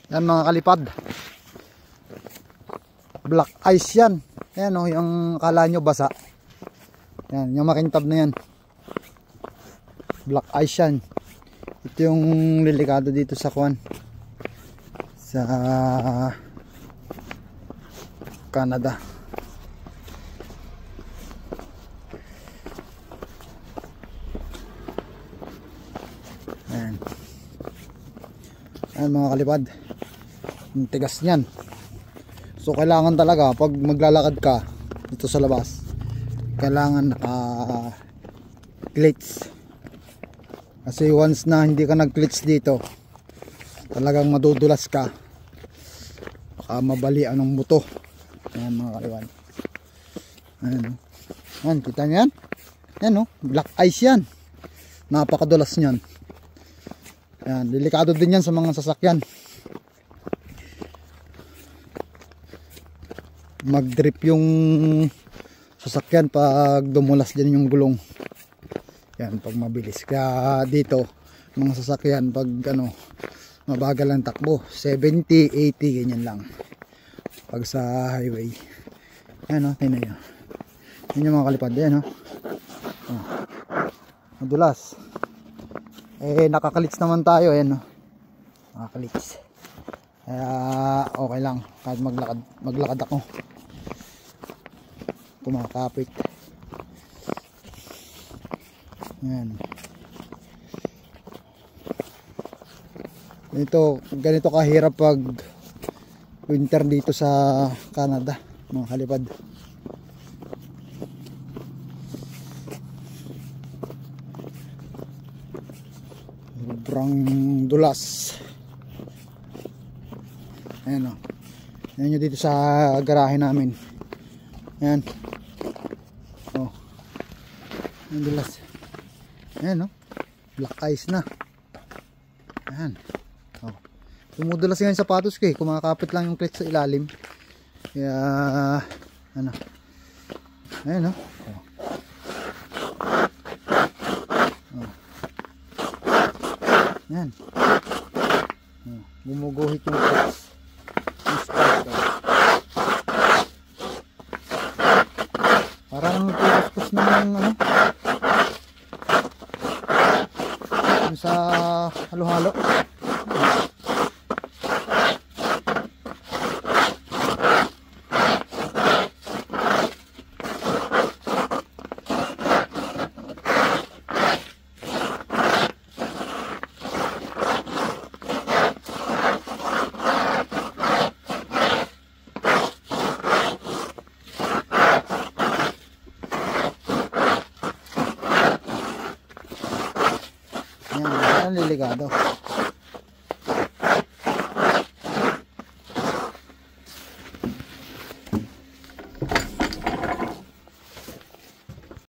Yan mga kalipad, black ice yan. Ayan o, yung akala nyo basa. Yan, yung makintab na yan, black ice yan. Ito yung delikado dito sa kuwan, sa Canada. Ayan. Ayan mga kalipad, yung tigas nyan. So kailangan talaga pag maglalakad ka dito sa labas, kailangan naka cleats. Kasi once na hindi ka nag cleats dito, talagang madudulas ka, baka mabalian ng buto. Ayan mga kalipad. Ayan, ayan, kita nyo yan? Ayan o, black ice yan. Napakadulas nyan. Ayan, delikado din yan sa mga sasakyan. Mag-drip yung sasakyan pag dumulas din yung gulong. Yan, pag mabilis. Kaya dito, mga sasakyan pag ano, mabagal ang takbo, 70, 80, ganyan lang. Pag sa highway. Yan o, tingnan nyo. Yan yung mga kalipad. Yan o. Oh. Madulas. Eh, nakakalits naman tayo. Yan o. Nakakalits. Kaya okay lang. Kahit maglakad ako. Kumakapit. Yan. Ganito kahirap pag winter dito sa Canada, mga kalipad. Sobrang dulas. Ayan o. Ayan nyo dito sa garahe namin. Ayan. Oh. Ayan dulas. Ayan o. Black ice na. Ayan. Oh. Tumudulas nga yung sapatos ko eh. Kumakapit lang yung clutch sa ilalim. Kaya ano. Ayan o. Oh. Oh. Ayan. Oh. Gumuguhit yung clutch. Parang kuskus na ng ano, yung sa halo-halo. Yan, delikado.